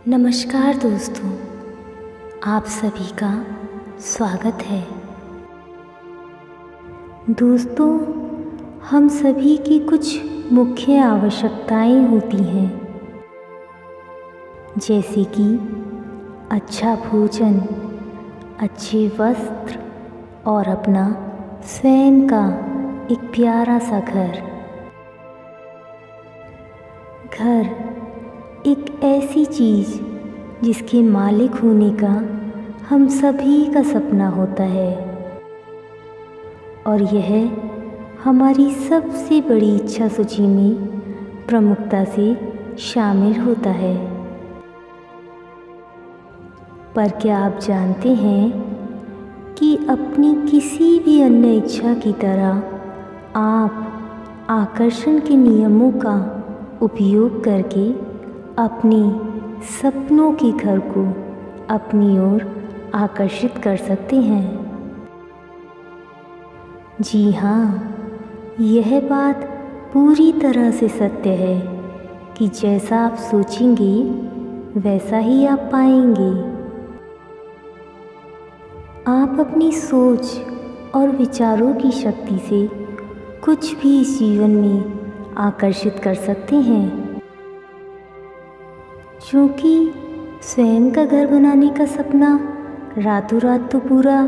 नमस्कार दोस्तों, आप सभी का स्वागत है। दोस्तों, हम सभी की कुछ मुख्य आवश्यकताएं होती हैं, जैसे कि अच्छा भोजन, अच्छे वस्त्र और अपना स्वयं का एक प्यारा सा घर। घर एक ऐसी चीज़ जिसके मालिक होने का हम सभी का सपना होता है और यह हमारी सबसे बड़ी इच्छा सूची में प्रमुखता से शामिल होता है। पर क्या आप जानते हैं कि अपनी किसी भी अन्य इच्छा की तरह आप आकर्षण के नियमों का उपयोग करके अपने सपनों के घर को अपनी ओर आकर्षित कर सकते हैं। जी हाँ, यह बात पूरी तरह से सत्य है कि जैसा आप सोचेंगे वैसा ही आप पाएंगे। आप अपनी सोच और विचारों की शक्ति से कुछ भी इस जीवन में आकर्षित कर सकते हैं। क्योंकि स्वयं का घर बनाने का सपना रातों रात तो पूरा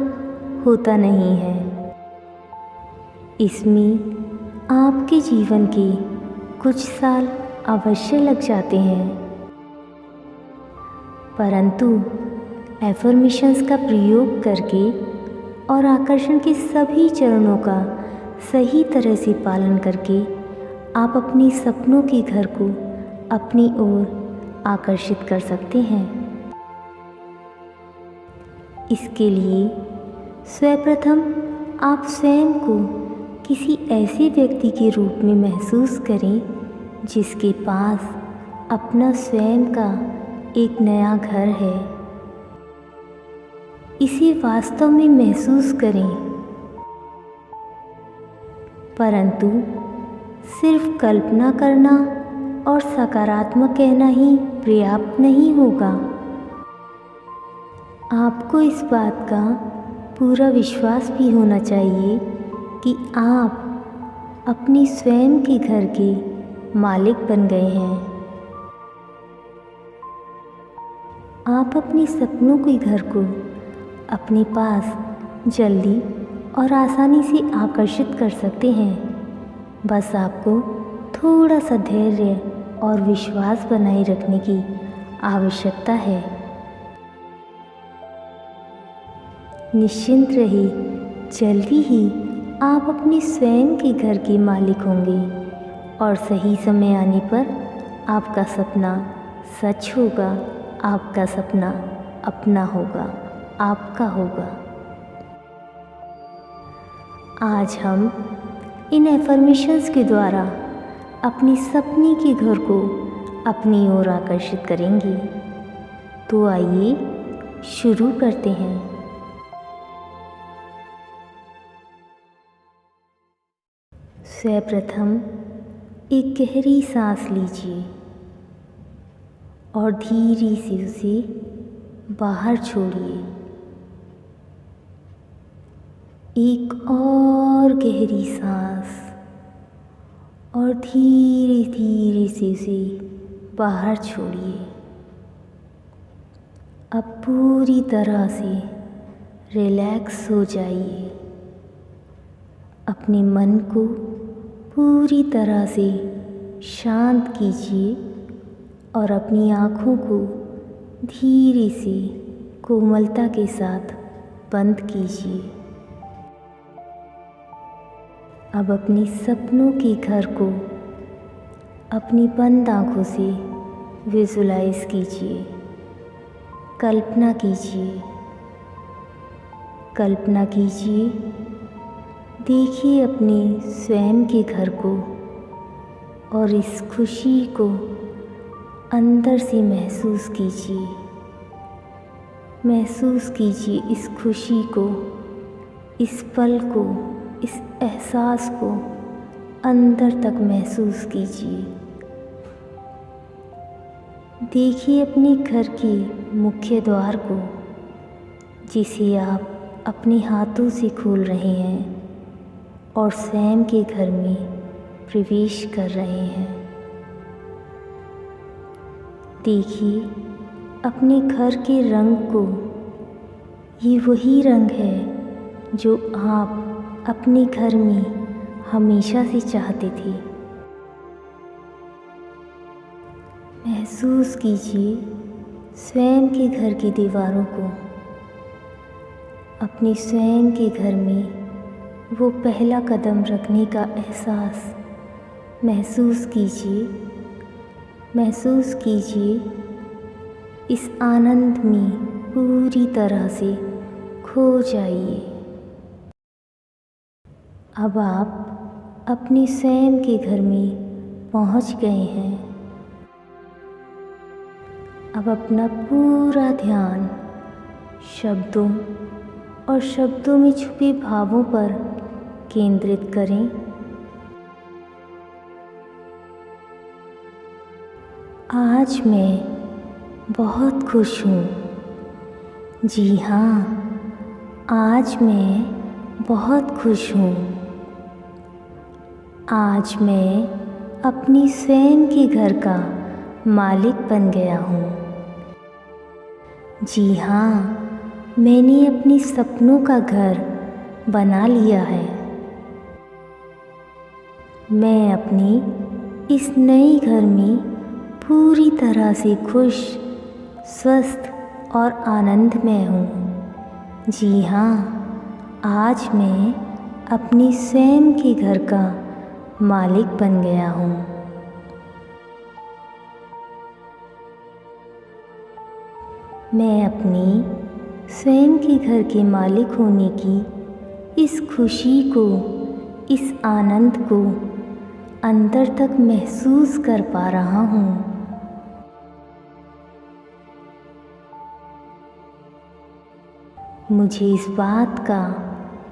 होता नहीं है। इसमें आपके जीवन के कुछ साल अवश्य लग जाते हैं, परंतु एफर्मेशंस का प्रयोग करके और आकर्षण के सभी चरणों का सही तरह से पालन करके आप अपने सपनों के घर को अपनी ओर आकर्षित कर सकते हैं। इसके लिए सर्वप्रथम आप स्वयं को किसी ऐसे व्यक्ति के रूप में महसूस करें जिसके पास अपना स्वयं का एक नया घर है। इसे वास्तव में महसूस करें, परंतु सिर्फ कल्पना करना और सकारात्मक कहना ही पर्याप्त नहीं होगा। आपको इस बात का पूरा विश्वास भी होना चाहिए कि आप अपनी स्वयं के घर के मालिक बन गए हैं। आप अपने सपनों के घर को अपने पास जल्दी और आसानी से आकर्षित कर सकते हैं। बस आपको थोड़ा सा धैर्य और विश्वास बनाए रखने की आवश्यकता है। निश्चिंत रहिए, जल्दी ही आप अपने स्वयं के घर के मालिक होंगे और सही समय आने पर आपका सपना सच होगा, आपका सपना अपना होगा, आपका होगा। आज हम इन एफर्मेशंस के द्वारा अपने सपने के घर को अपनी ओर आकर्षित करेंगे। तो आइए शुरू करते हैं। सर्वप्रथम एक गहरी सांस लीजिए और धीरे से उसे बाहर छोड़िए। एक और गहरी सांस और धीरे धीरे से उसे बाहर छोड़िए। अब पूरी तरह से रिलैक्स हो जाइए। अपने मन को पूरी तरह से शांत कीजिए और अपनी आँखों को धीरे से कोमलता के साथ बंद कीजिए। अब अपने सपनों के घर को अपनी बंद आँखों से विजुलाइज कीजिए। कल्पना कीजिए, कल्पना कीजिए। देखिए अपने स्वयं के घर को और इस खुशी को अंदर से महसूस कीजिए। महसूस कीजिए इस खुशी को, इस पल को, इस एहसास को अंदर तक महसूस कीजिए। देखिए अपने घर के मुख्य द्वार को, जिसे आप अपने हाथों से खोल रहे हैं और स्वयं के घर में प्रवेश कर रहे हैं। देखिए अपने घर के रंग को। ये वही रंग है जो आप अपने घर में हमेशा से चाहते थे। महसूस कीजिए स्वयं के घर की दीवारों को। अपने स्वयं के घर में वो पहला कदम रखने का एहसास महसूस कीजिए। महसूस कीजिए इस आनंद में पूरी तरह से खो जाइए। अब आप अपने स्वयं के घर में पहुंच गए हैं। अब अपना पूरा ध्यान शब्दों और शब्दों में छुपे भावों पर केंद्रित करें। आज मैं बहुत खुश हूँ। जी हाँ, आज मैं बहुत खुश हूँ। आज मैं अपनी स्वयं के घर का मालिक बन गया हूँ। जी हाँ, मैंने अपने सपनों का घर बना लिया है। मैं अपने इस नए घर में पूरी तरह से खुश, स्वस्थ और आनंदमय हूँ। जी हाँ, आज मैं अपने स्वयं के घर का मालिक बन गया हूँ। मैं अपनी स्वयं के घर के मालिक होने की इस खुशी को, इस आनंद को अंदर तक महसूस कर पा रहा हूँ। मुझे इस बात का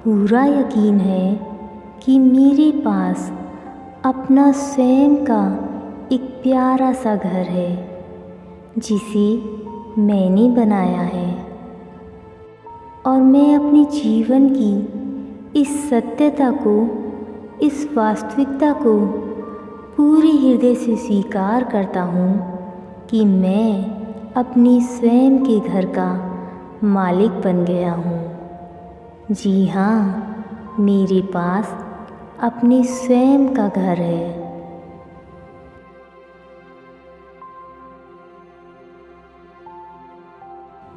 पूरा यकीन है कि मेरे पास अपना स्वयं का एक प्यारा सा घर है, जिसे मैंने बनाया है। और मैं अपने जीवन की इस सत्यता को, इस वास्तविकता को पूरे हृदय से स्वीकार करता हूँ कि मैं अपनी स्वयं के घर का मालिक बन गया हूँ। जी हाँ, मेरे पास अपने स्वयं का घर है।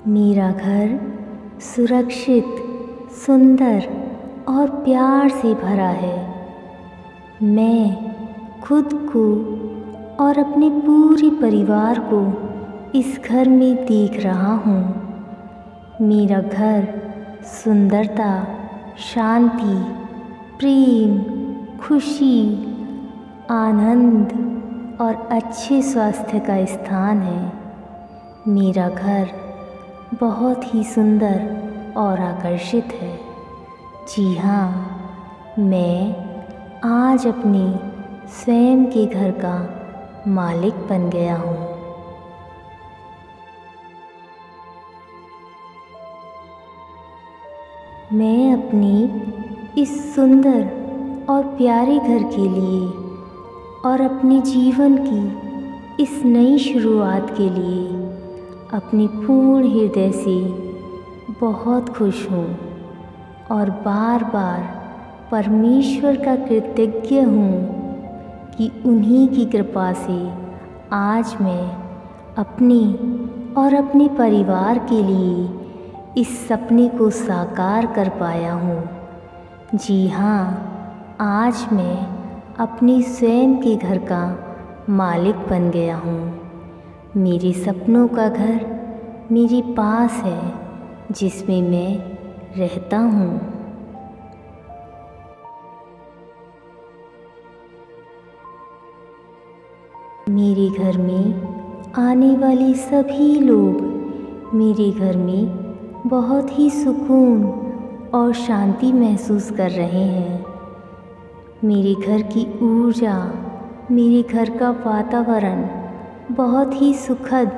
मेरा घर सुरक्षित, सुंदर और प्यार से भरा है। मैं खुद को और अपने पूरे परिवार को इस घर में देख रहा हूँ। मेरा घर सुंदरता, शांति, प्रेम, खुशी, आनंद और अच्छे स्वास्थ्य का स्थान है। मेरा घर बहुत ही सुंदर और आकर्षित है। जी हाँ, मैं आज अपने स्वयं के घर का मालिक बन गया हूँ। मैं अपनी इस सुंदर और प्यारे घर के लिए और अपने जीवन की इस नई शुरुआत के लिए अपने पूर्ण हृदय से बहुत खुश हूँ और बार बार परमेश्वर का कृतज्ञ हूँ कि उन्हीं की कृपा से आज मैं अपने और अपने परिवार के लिए इस सपने को साकार कर पाया हूँ। जी हाँ, आज मैं अपने स्वयं के घर का मालिक बन गया हूँ। मेरे सपनों का घर मेरे पास है, जिसमें मैं रहता हूँ। मेरे घर में आने वाले सभी लोग मेरे घर में बहुत ही सुकून और शांति महसूस कर रहे हैं। मेरे घर की ऊर्जा, मेरे घर का वातावरण बहुत ही सुखद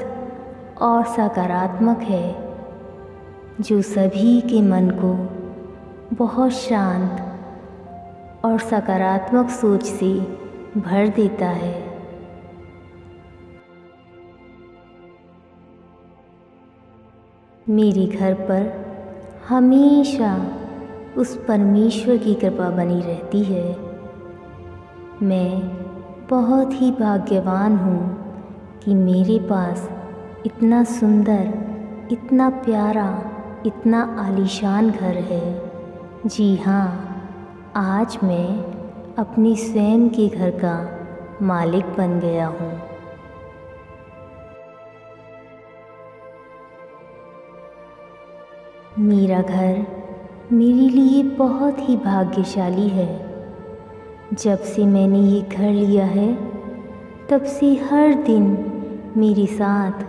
और सकारात्मक है, जो सभी के मन को बहुत शांत और सकारात्मक सोच से भर देता है। मेरे घर पर हमेशा उस परमेश्वर की कृपा बनी रहती है। मैं बहुत ही भाग्यवान हूँ कि मेरे पास इतना सुंदर, इतना प्यारा, इतना आलीशान घर है। जी हाँ, आज मैं अपनी स्वयं के घर का मालिक बन गया हूँ। मेरा घर मेरे लिए बहुत ही भाग्यशाली है। जब से मैंने ये घर लिया है, तब से हर दिन मेरे साथ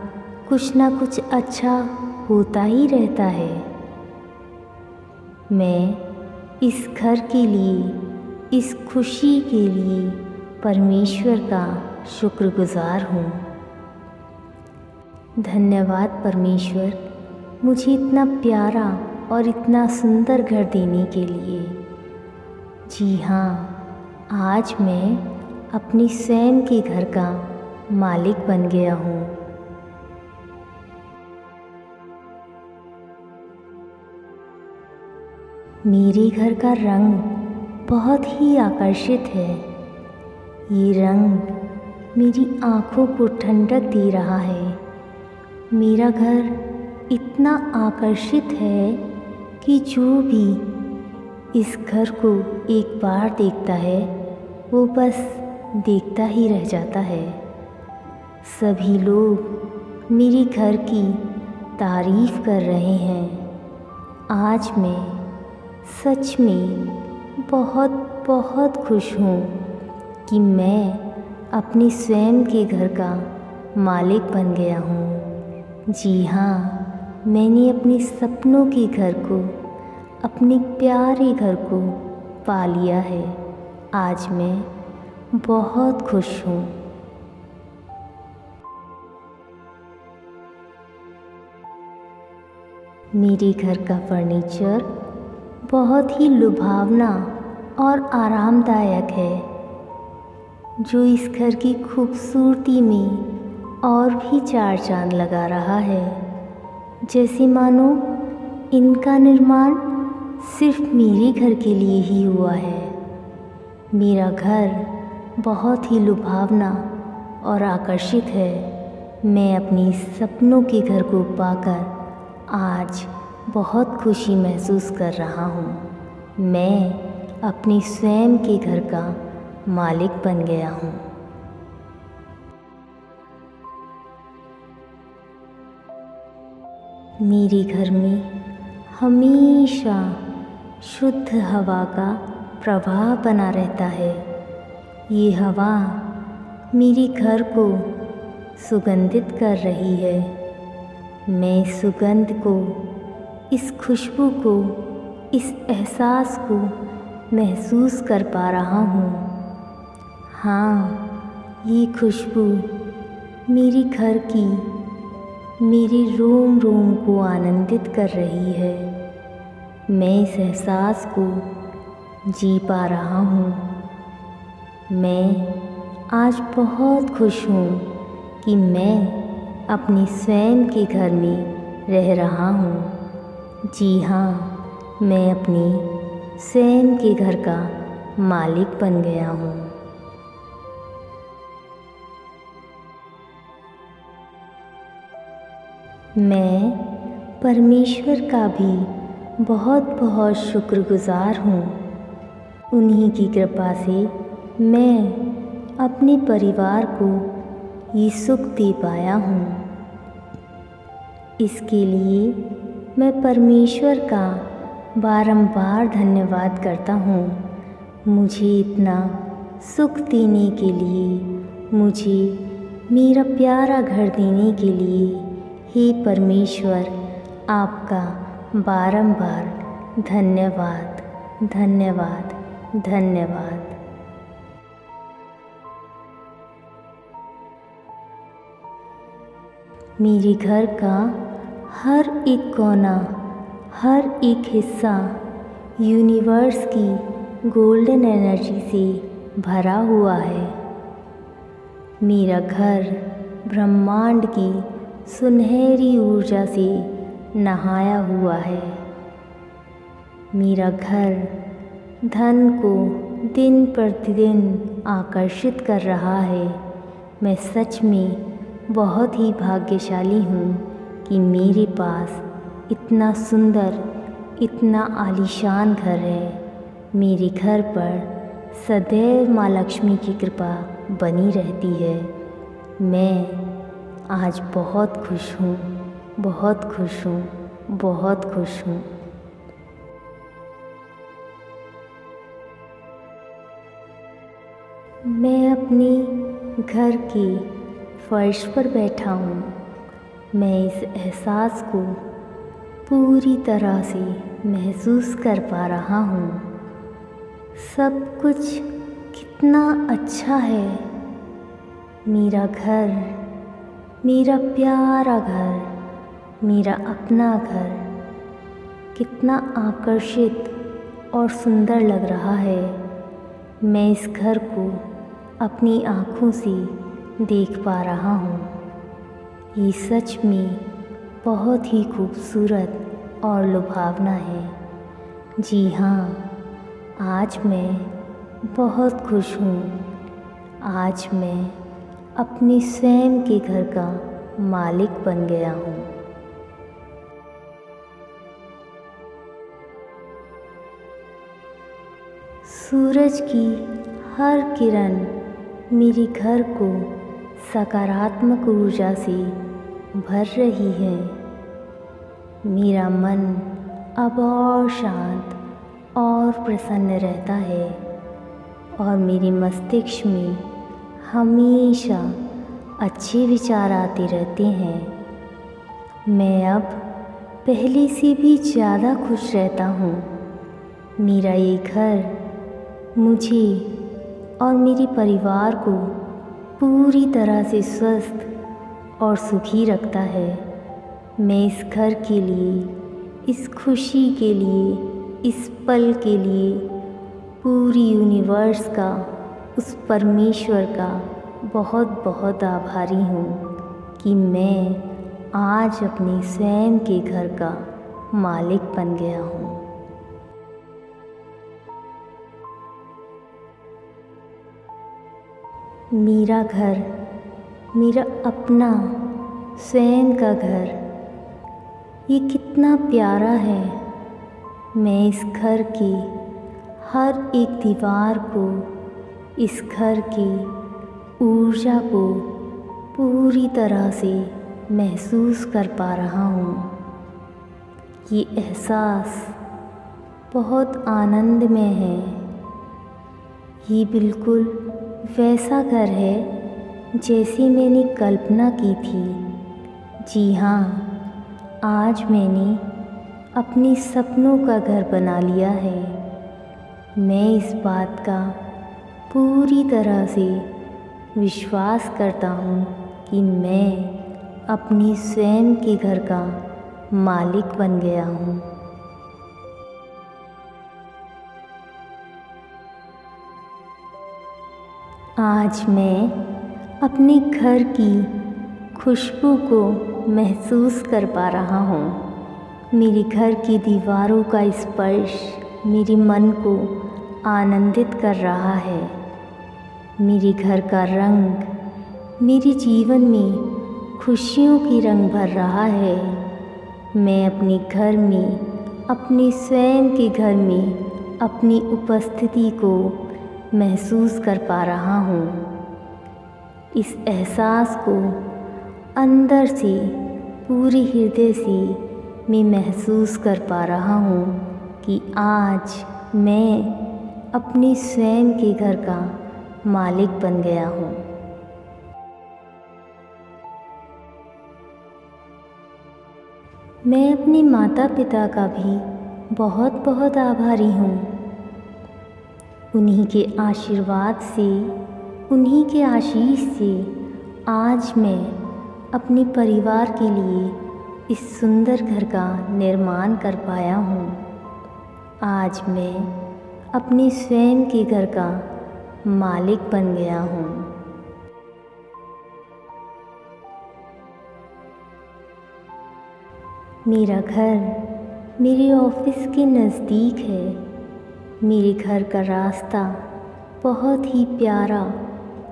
कुछ ना कुछ अच्छा होता ही रहता है। मैं इस घर के लिए, इस खुशी के लिए परमेश्वर का शुक्रगुजार हूँ। धन्यवाद परमेश्वर, मुझे इतना प्यारा और इतना सुंदर घर देने के लिए। जी हाँ, आज मैं अपनी स्वयं के घर का मालिक बन गया हूँ। मेरे घर का रंग बहुत ही आकर्षित है। ये रंग मेरी आँखों को ठंडक दे रहा है। मेरा घर इतना आकर्षित है कि जो भी इस घर को एक बार देखता है, वो बस देखता ही रह जाता है। सभी लोग मेरे घर की तारीफ़ कर रहे हैं। आज मैं सच में बहुत बहुत खुश हूँ कि मैं अपने स्वयं के घर का मालिक बन गया हूँ। जी हाँ, मैंने अपने सपनों के घर को, अपने प्यारे घर को पा लिया है। आज मैं बहुत खुश हूँ। मेरे घर का फर्नीचर बहुत ही लुभावना और आरामदायक है, जो इस घर की खूबसूरती में और भी चार चांद लगा रहा है। जैसे मानो इनका निर्माण सिर्फ मेरे घर के लिए ही हुआ है। मेरा घर बहुत ही लुभावना और आकर्षित है। मैं अपने सपनों के घर को पाकर आज बहुत खुशी महसूस कर रहा हूँ। मैं अपने स्वयं के घर का मालिक बन गया हूँ। मेरे घर में हमेशा शुद्ध हवा का प्रवाह बना रहता है। ये हवा मेरे घर को सुगंधित कर रही है। मैं इस सुगंध को, इस खुशबू को, इस एहसास को महसूस कर पा रहा हूँ। हाँ, ये खुशबू मेरे घर की, मेरे रोम रोम को आनंदित कर रही है। मैं इस एहसास को जी पा रहा हूँ। मैं आज बहुत खुश हूँ कि मैं अपने स्वयं के घर में रह रहा हूँ। जी हाँ, मैं अपने स्वयं के घर का मालिक बन गया हूँ। मैं परमेश्वर का भी बहुत बहुत शुक्रगुजार हूँ। उन्हीं की कृपा से मैं अपने परिवार को ये सुख दे पाया हूँ। इसके लिए मैं परमेश्वर का बारंबार धन्यवाद करता हूँ। मुझे इतना सुख देने के लिए, मुझे मेरा प्यारा घर देने के लिए हे परमेश्वर, आपका बारंबार धन्यवाद, धन्यवाद, धन्यवाद। मेरे घर का हर एक कोना, हर एक हिस्सा यूनिवर्स की गोल्डन एनर्जी से भरा हुआ है। मेरा घर ब्रह्मांड की सुनहरी ऊर्जा से नहाया हुआ है। मेरा घर धन को दिन प्रतिदिन आकर्षित कर रहा है। मैं सच में बहुत ही भाग्यशाली हूँ कि मेरे पास इतना सुंदर, इतना आलीशान घर है। मेरे घर पर सदैव माँ लक्ष्मी की कृपा बनी रहती है। मैं आज बहुत खुश हूँ, बहुत खुश हूँ, बहुत खुश हूँ। मैं अपने घर के फर्श पर बैठा हूँ। मैं इस एहसास को पूरी तरह से महसूस कर पा रहा हूँ। सब कुछ कितना अच्छा है। मेरा घर, मेरा प्यारा घर, मेरा अपना घर कितना आकर्षित और सुंदर लग रहा है। मैं इस घर को अपनी आँखों से देख पा रहा हूँ। ये सच में बहुत ही खूबसूरत और लुभावना है। जी हाँ, आज मैं बहुत खुश हूँ। आज मैं अपने स्वयं के घर का मालिक बन गया हूँ। सूरज की हर किरण मेरे घर को सकारात्मक ऊर्जा से भर रही है। मेरा मन अब और शांत और प्रसन्न रहता है और मेरे मस्तिष्क में हमेशा अच्छे विचार आते रहते हैं। मैं अब पहले से भी ज़्यादा खुश रहता हूँ। मेरा ये घर मुझे और मेरे परिवार को पूरी तरह से स्वस्थ और सुखी रखता है। मैं इस घर के लिए, इस खुशी के लिए, इस पल के लिए पूरी यूनिवर्स का, उस परमेश्वर का बहुत बहुत आभारी हूँ कि मैं आज अपने स्वयं के घर का मालिक बन गया हूँ। मेरा घर, मेरा अपना स्वयं का घर, ये कितना प्यारा है। मैं इस घर की हर एक दीवार को, इस घर की ऊर्जा को पूरी तरह से महसूस कर पा रहा हूँ। ये एहसास बहुत आनंदमय है। ये बिल्कुल वैसा घर है जैसी मैंने कल्पना की थी। जी हाँ, आज मैंने अपने सपनों का घर बना लिया है। मैं इस बात का पूरी तरह से विश्वास करता हूँ कि मैं अपनी स्वयं के घर का मालिक बन गया हूँ। आज मैं अपने घर की खुशबू को महसूस कर पा रहा हूँ। मेरे घर की दीवारों का स्पर्श मेरे मन को आनंदित कर रहा है। मेरे घर का रंग मेरे जीवन में खुशियों की रंग भर रहा है। मैं अपने घर में, अपने स्वयं के घर में अपनी उपस्थिति को महसूस कर पा रहा हूँ। इस एहसास को अंदर से, पूरे हृदय से मैं महसूस कर पा रहा हूँ कि आज मैं अपने स्वयं के घर का मालिक बन गया हूँ। मैं अपने माता पिता का भी बहुत बहुत आभारी हूँ। उन्हीं के आशीर्वाद से, उन्हीं के आशीष से आज मैं अपने परिवार के लिए इस सुंदर घर का निर्माण कर पाया हूँ। आज मैं अपने स्वयं के घर का मालिक बन गया हूँ। मेरा घर मेरे ऑफिस के नज़दीक है। मेरे घर का रास्ता बहुत ही प्यारा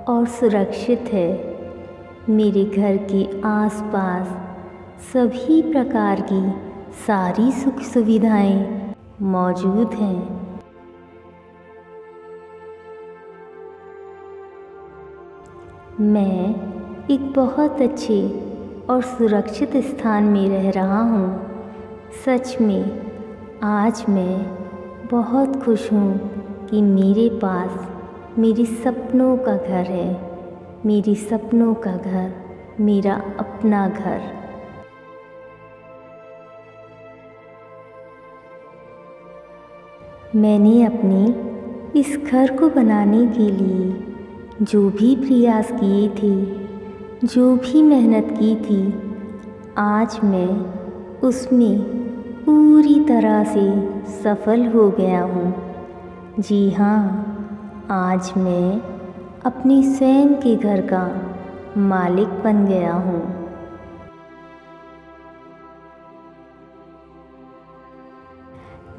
और सुरक्षित है। मेरे घर के आसपास सभी प्रकार की सारी सुख सुविधाएं मौजूद हैं। मैं एक बहुत अच्छे और सुरक्षित स्थान में रह रहा हूँ। सच में आज मैं बहुत खुश हूँ कि मेरे पास मेरे सपनों का घर है। मेरे सपनों का घर, मेरा अपना घर। मैंने अपने इस घर को बनाने के लिए जो भी प्रयास किए थे, जो भी मेहनत की थी, आज मैं उसमें पूरी तरह से सफल हो गया हूँ। जी हाँ, आज मैं अपने स्वयं के घर का मालिक बन गया हूँ।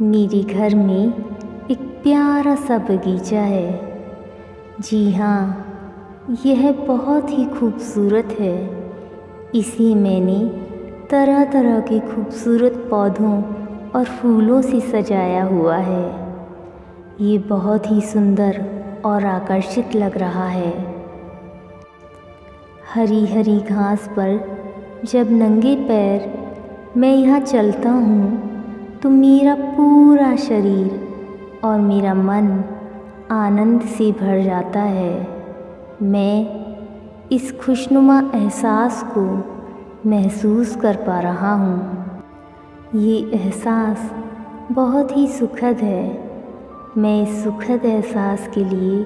मेरे घर में एक प्यारा सा बगीचा है। जी हाँ, यह बहुत ही खूबसूरत है। इसे मैंने तरह तरह के खूबसूरत पौधों और फूलों से सजाया हुआ है। ये बहुत ही सुंदर और आकर्षित लग रहा है। हरी हरी घास पर जब नंगे पैर मैं यहाँ चलता हूँ तो मेरा पूरा शरीर और मेरा मन आनंद से भर जाता है। मैं इस खुशनुमा एहसास को महसूस कर पा रहा हूँ। ये एहसास बहुत ही सुखद है। मैं इस सुखद एहसास के लिए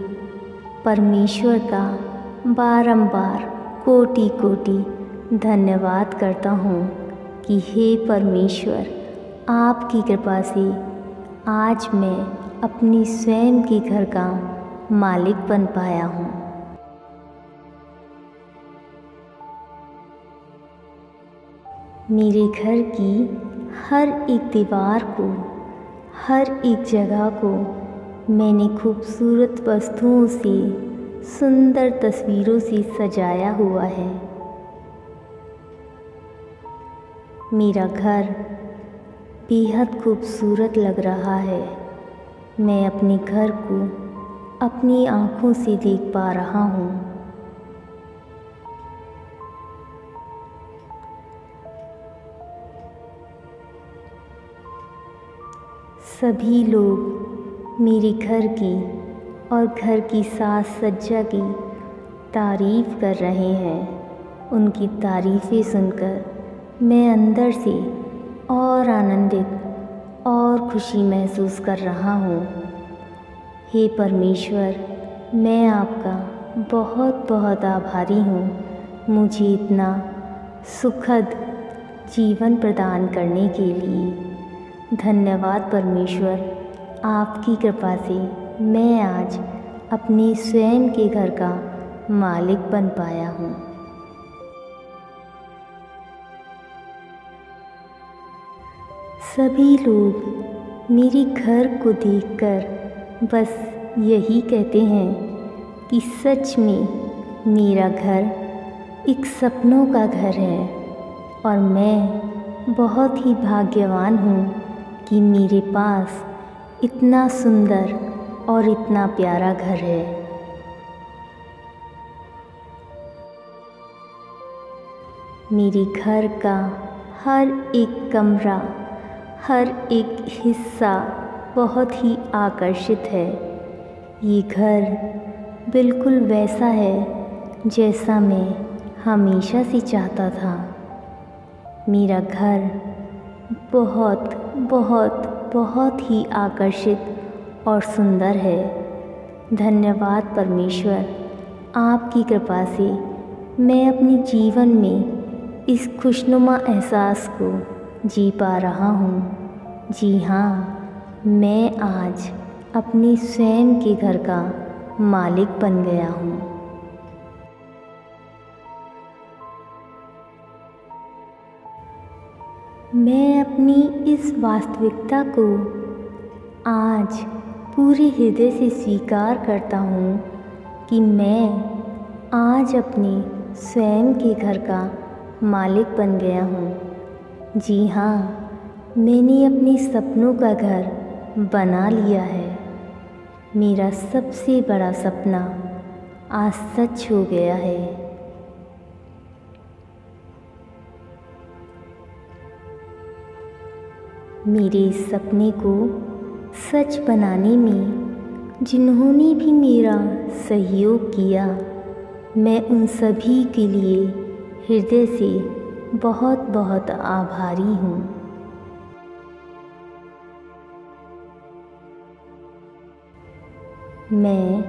परमेश्वर का बारंबार कोटि कोटि धन्यवाद करता हूँ कि हे परमेश्वर, आपकी कृपा से आज मैं अपनी स्वयं के घर का मालिक बन पाया हूँ। मेरे घर की हर एक दीवार को, हर एक जगह को मैंने खूबसूरत वस्तुओं से, सुंदर तस्वीरों से सजाया हुआ है। मेरा घर बेहद खूबसूरत लग रहा है। मैं अपने घर को अपनी आँखों से देख पा रहा हूँ। सभी लोग मेरे घर की और घर की साज सज्जा की तारीफ़ कर रहे हैं। उनकी तारीफ़ें सुनकर मैं अंदर से और आनंदित और खुशी महसूस कर रहा हूँ। हे परमेश्वर, मैं आपका बहुत बहुत आभारी हूँ मुझे इतना सुखद जीवन प्रदान करने के लिए। धन्यवाद परमेश्वर, आपकी कृपा से मैं आज अपने स्वयं के घर का मालिक बन पाया हूँ। सभी लोग मेरे घर को देखकर बस यही कहते हैं कि सच में मेरा घर एक सपनों का घर है और मैं बहुत ही भाग्यवान हूँ कि मेरे पास इतना सुंदर और इतना प्यारा घर है। मेरे घर का हर एक कमरा, हर एक हिस्सा बहुत ही आकर्षित है। ये घर बिल्कुल वैसा है जैसा मैं हमेशा से चाहता था। मेरा घर बहुत बहुत बहुत ही आकर्षित और सुंदर है। धन्यवाद परमेश्वर, आपकी कृपा से मैं अपने जीवन में इस खुशनुमा एहसास को जी पा रहा हूँ। जी हाँ, मैं आज अपने स्वयं के घर का मालिक बन गया हूँ। मैं अपनी इस वास्तविकता को आज पूरे हृदय से स्वीकार करता हूँ कि मैं आज अपने स्वयं के घर का मालिक बन गया हूँ। जी हाँ, मैंने अपने सपनों का घर बना लिया है। मेरा सबसे बड़ा सपना आज सच हो गया है। मेरे इस सपने को सच बनाने में जिन्होंने भी मेरा सहयोग किया, मैं उन सभी के लिए हृदय से बहुत बहुत आभारी हूँ। मैं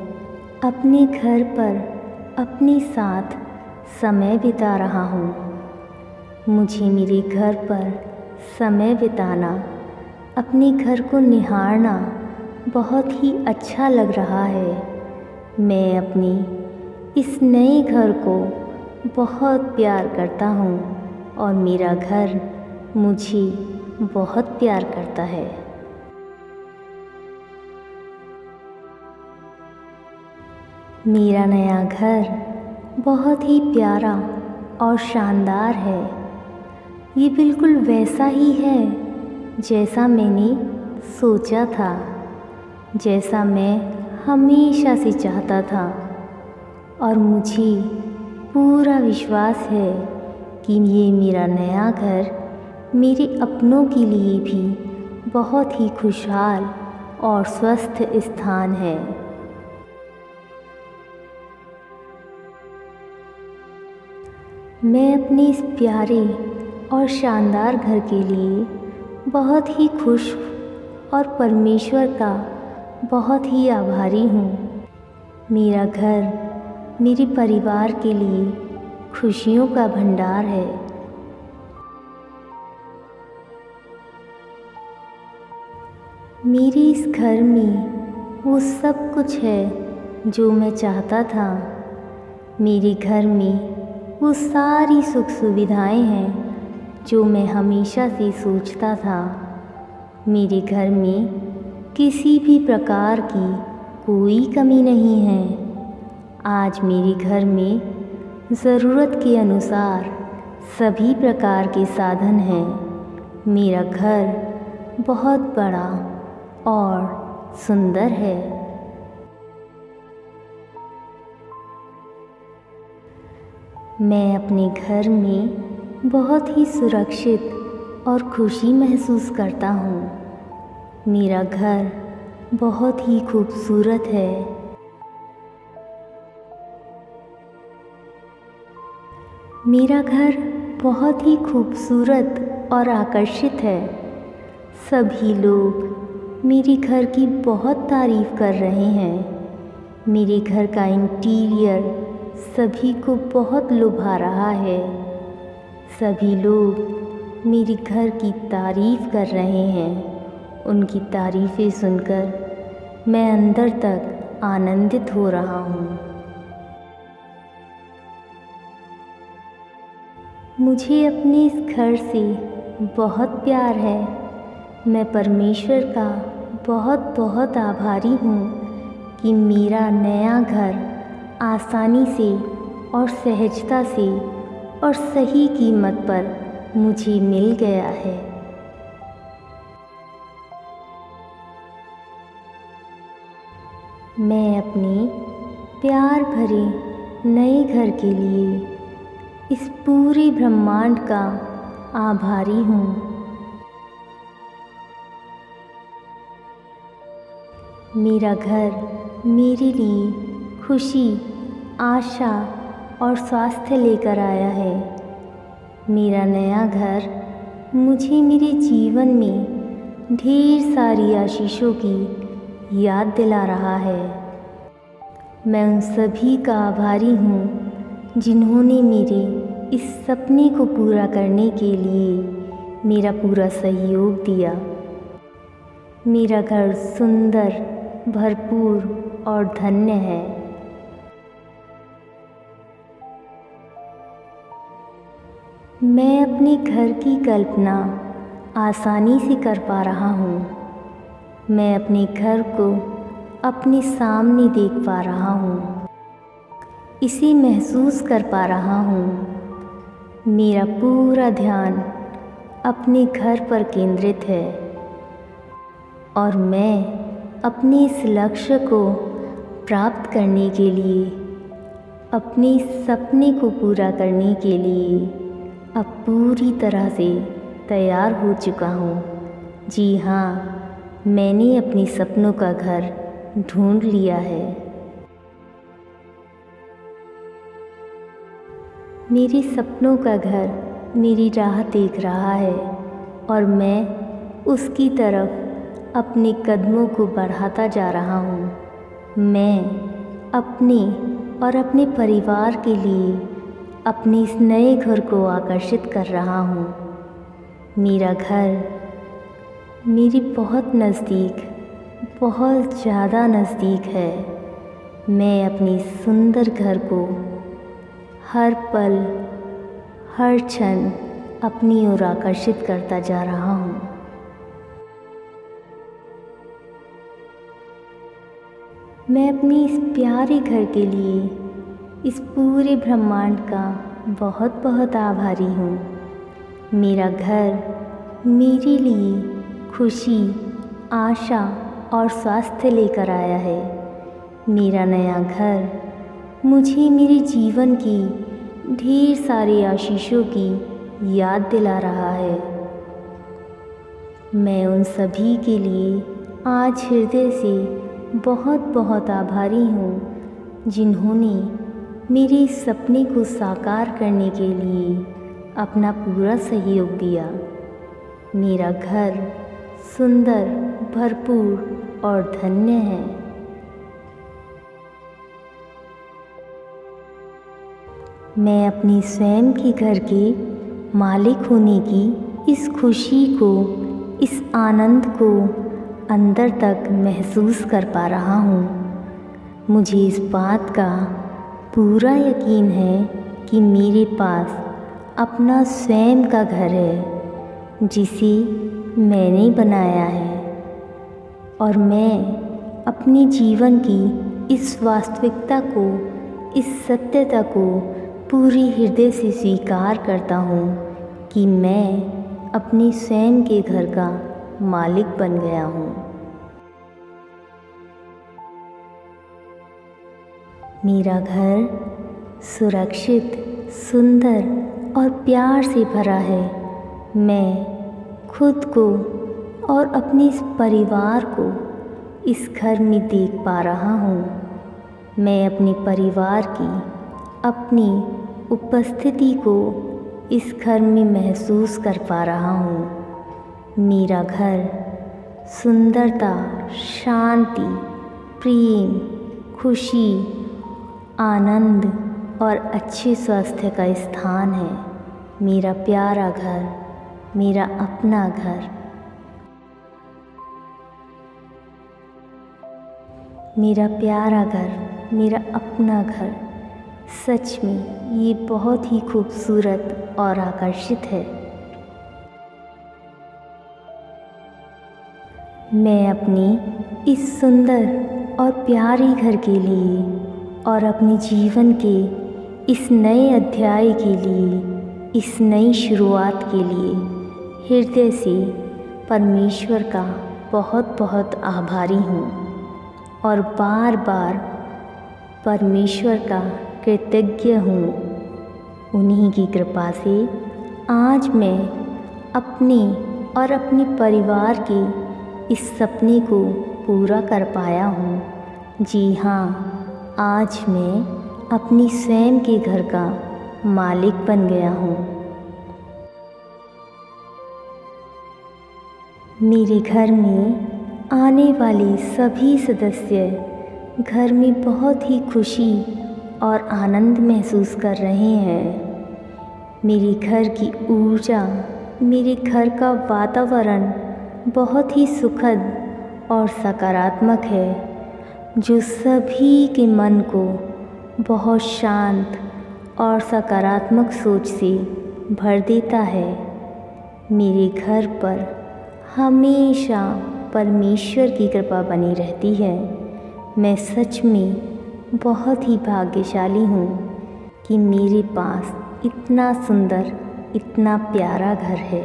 अपने घर पर अपने साथ समय बिता रहा हूँ। मुझे मेरे घर पर समय बिताना, अपने घर को निहारना बहुत ही अच्छा लग रहा है। मैं अपने इस नए घर को बहुत प्यार करता हूँ और मेरा घर मुझे बहुत प्यार करता है। मेरा नया घर बहुत ही प्यारा और शानदार है। ये बिल्कुल वैसा ही है जैसा मैंने सोचा था, जैसा मैं हमेशा से चाहता था। और मुझे पूरा विश्वास है कि ये मेरा नया घर मेरे अपनों के लिए भी बहुत ही खुशहाल और स्वस्थ स्थान है। मैं अपने इस प्यारे और शानदार घर के लिए बहुत ही खुश और परमेश्वर का बहुत ही आभारी हूँ। मेरा घर मेरे परिवार के लिए खुशियों का भंडार है। मेरे इस घर में वो सब कुछ है जो मैं चाहता था। मेरे घर में वो सारी सुख सुविधाएं हैं जो मैं हमेशा से सोचता था। मेरे घर में किसी भी प्रकार की कोई कमी नहीं है। आज मेरे घर में ज़रूरत के अनुसार सभी प्रकार के साधन हैं। मेरा घर बहुत बड़ा और सुंदर है। मैं अपने घर में बहुत ही सुरक्षित और खुशी महसूस करता हूँ। मेरा घर बहुत ही खूबसूरत है। मेरा घर बहुत ही खूबसूरत और आकर्षित है। सभी लोग मेरे घर की बहुत तारीफ़ कर रहे हैं। मेरे घर का इंटीरियर सभी को बहुत लुभा रहा है। सभी लोग मेरे घर की तारीफ़ कर रहे हैं। उनकी तारीफ़ें सुनकर मैं अंदर तक आनंदित हो रहा हूँ। मुझे अपने इस घर से बहुत प्यार है। मैं परमेश्वर का बहुत बहुत आभारी हूँ कि मेरा नया घर आसानी से और सहजता से और सही कीमत पर मुझे मिल गया है। मैं अपने प्यार भरे नए घर के लिए इस पूरे ब्रह्मांड का आभारी हूँ। मेरा घर मेरे लिए खुशी, आशा और स्वास्थ्य लेकर आया है। मेरा नया घर मुझे मेरे जीवन में ढेर सारी आशीषों की याद दिला रहा है। मैं उन सभी का आभारी हूँ जिन्होंने मेरे इस सपने को पूरा करने के लिए मेरा पूरा सहयोग दिया। मेरा घर सुंदर, भरपूर और धन्य है। मैं अपने घर की कल्पना आसानी से कर पा रहा हूँ। मैं अपने घर को अपने सामने देख पा रहा हूँ, इसे महसूस कर पा रहा हूँ। मेरा पूरा ध्यान अपने घर पर केंद्रित है और मैं अपने इस लक्ष्य को प्राप्त करने के लिए, अपने सपने को पूरा करने के लिए अब पूरी तरह से तैयार हो चुका हूँ। जी हाँ, मैंने अपने सपनों का घर ढूंढ लिया है। मेरे सपनों का घर मेरी राह देख रहा है और मैं उसकी तरफ अपने कदमों को बढ़ाता जा रहा हूँ। मैं अपने और अपने परिवार के लिए अपने इस नए घर को आकर्षित कर रहा हूँ। मेरा घर मेरे बहुत नज़दीक, बहुत ज़्यादा नज़दीक है। मैं अपने सुंदर घर को हर पल, हर क्षण अपनी ओर आकर्षित करता जा रहा हूँ। मैं अपने इस प्यारे घर के लिए, इस पूरे ब्रह्मांड का बहुत बहुत आभारी हूँ। मेरा घर मेरे लिए खुशी, आशा और स्वास्थ्य लेकर आया है। मेरा नया घर मुझे मेरे जीवन की ढेर सारी आशीषों की याद दिला रहा है। मैं उन सभी के लिए आज हृदय से बहुत बहुत आभारी हूँ जिन्होंने मेरे इस सपने को साकार करने के लिए अपना पूरा सहयोग दिया। मेरा घर सुंदर, भरपूर और धन्य है। मैं अपने स्वयं के घर के मालिक होने की इस खुशी को, इस आनंद को अंदर तक महसूस कर पा रहा हूँ। मुझे इस बात का पूरा यकीन है कि मेरे पास अपना स्वयं का घर है जिसे मैंने बनाया है और मैं अपने जीवन की इस वास्तविकता को, इस सत्यता को पूरी हृदय से स्वीकार करता हूँ कि मैं अपने स्वयं के घर का मालिक बन गया हूँ। मेरा घर सुरक्षित, सुंदर और प्यार से भरा है। मैं खुद को और अपने इस परिवार को इस घर में देख पा रहा हूँ। मैं अपने परिवार की अपनी उपस्थिति को इस घर में महसूस कर पा रहा हूँ। मेरा घर सुंदरता, शांति, प्रेम, खुशी, आनंद और अच्छे स्वास्थ्य का स्थान है। मेरा प्यारा घर, मेरा अपना घर। मेरा प्यारा घर, मेरा अपना घर। सच में ये बहुत ही खूबसूरत और आकर्षित है। मैं अपने इस सुंदर और प्यारे घर के लिए और अपने जीवन के इस नए अध्याय के लिए, इस नई शुरुआत के लिए हृदय से परमेश्वर का बहुत बहुत आभारी हूँ और बार बार परमेश्वर का कृतज्ञ हूँ। उन्हीं की कृपा से आज मैं अपने और अपने परिवार के इस सपने को पूरा कर पाया हूँ। जी हाँ, आज मैं अपनी स्वयं के घर का मालिक बन गया हूँ। मेरे घर में आने वाले सभी सदस्य घर में बहुत ही खुशी और आनंद महसूस कर रहे हैं। मेरे घर की ऊर्जा, मेरे घर का वातावरण बहुत ही सुखद और सकारात्मक है, जो सभी के मन को बहुत शांत और सकारात्मक सोच से भर देता है। मेरे घर पर हमेशा परमेश्वर की कृपा बनी रहती है। मैं सच में बहुत ही भाग्यशाली हूँ कि मेरे पास इतना सुंदर, इतना प्यारा घर है।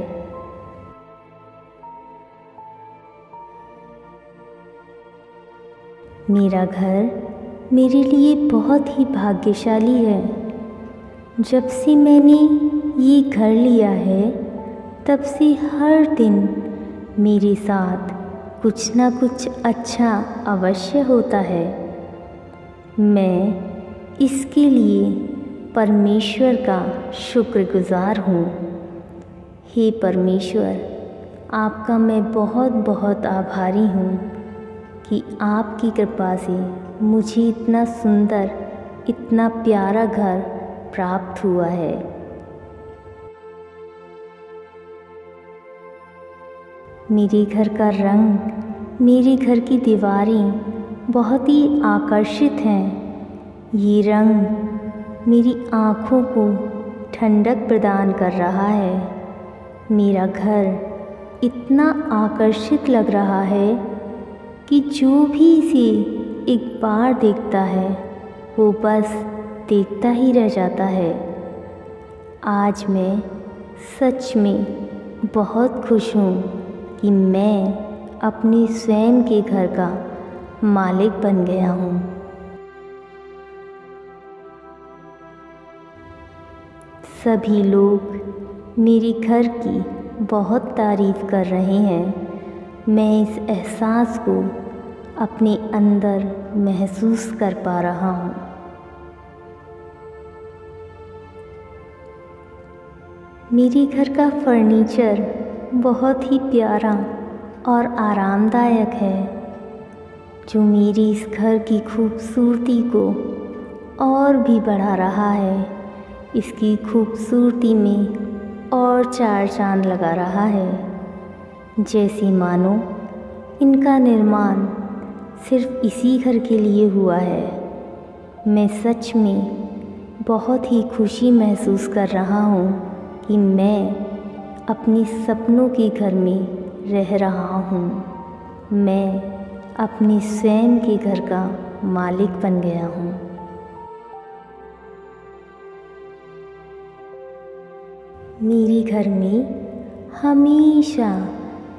मेरा घर मेरे लिए बहुत ही भाग्यशाली है। जब से मैंने ये घर लिया है, तब से हर दिन मेरे साथ कुछ ना कुछ अच्छा अवश्य होता है। मैं इसके लिए परमेश्वर का शुक्रगुजार हूँ। हे परमेश्वर, आपका मैं बहुत बहुत आभारी हूँ कि आपकी कृपा से मुझे इतना सुंदर, इतना प्यारा घर प्राप्त हुआ है। मेरे घर का रंग, मेरे घर की दीवारें बहुत ही आकर्षित हैं। ये रंग मेरी आँखों को ठंडक प्रदान कर रहा है। मेरा घर इतना आकर्षित लग रहा है कि जो भी इसे एक बार देखता है, वो बस देखता ही रह जाता है। आज मैं सच में बहुत खुश हूँ कि मैं अपने स्वयं के घर का मालिक बन गया हूँ। सभी लोग मेरे घर की बहुत तारीफ़ कर रहे हैं। मैं इस एहसास को अपने अंदर महसूस कर पा रहा हूँ। मेरे घर का फर्नीचर बहुत ही प्यारा और आरामदायक है, जो मेरी इस घर की खूबसूरती को और भी बढ़ा रहा है। इसकी खूबसूरती में और चार चांद लगा रहा है, जैसे मानो इनका निर्माण सिर्फ इसी घर के लिए हुआ है। मैं सच में बहुत ही खुशी महसूस कर रहा हूँ कि मैं अपने सपनों के घर में रह रहा हूँ। मैं अपने स्वयं के घर का मालिक बन गया हूँ। मेरे घर में हमेशा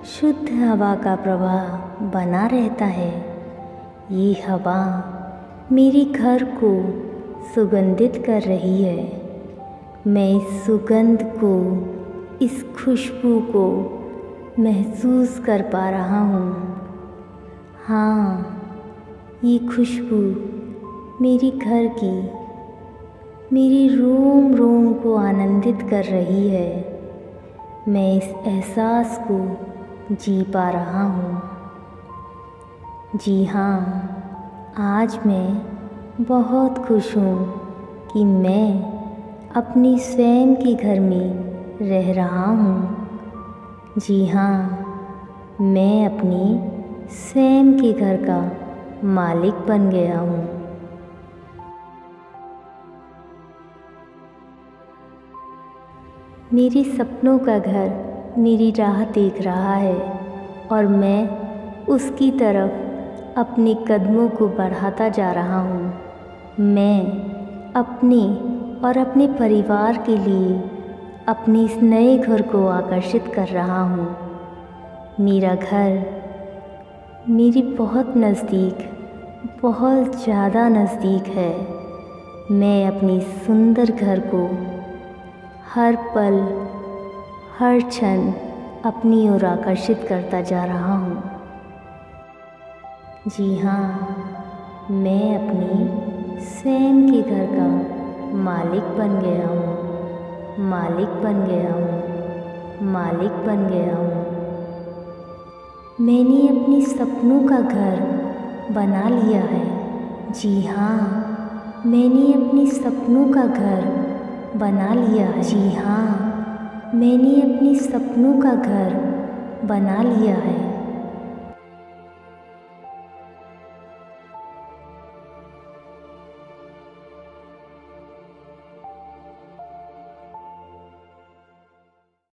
शुद्ध हवा का प्रवाह बना रहता है। ये हवा मेरे घर को सुगंधित कर रही है। मैं इस सुगंध को, इस खुशबू को महसूस कर पा रहा हूँ। हाँ, ये खुशबू मेरे घर की, मेरे रोम रोम को आनंदित कर रही है। मैं इस एहसास को जी पा रहा हूँ। जी हाँ, आज मैं बहुत खुश हूँ कि मैं अपने स्वयं के घर में रह रहा हूँ। जी हाँ, मैं अपने स्वयं के घर का मालिक बन गया हूँ। मेरे सपनों का घर मेरी राह देख रहा है और मैं उसकी तरफ अपने कदमों को बढ़ाता जा रहा हूँ। मैं अपने और अपने परिवार के लिए अपने इस नए घर को आकर्षित कर रहा हूँ। मेरा घर मेरी बहुत नज़दीक, बहुत ज़्यादा नज़दीक है। मैं अपने सुंदर घर को हर पल, हर क्षण अपनी ओर आकर्षित करता जा रहा हूँ। जी हाँ, मैं अपने स्वयं के घर का मालिक बन गया हूँ। मालिक बन गया हूँ। मालिक बन गया हूँ। मैंने अपने सपनों का घर बना लिया है। जी हाँ, मैंने अपने सपनों का घर बना लिया है। जी हाँ, मैंने अपने सपनों का घर बना लिया है।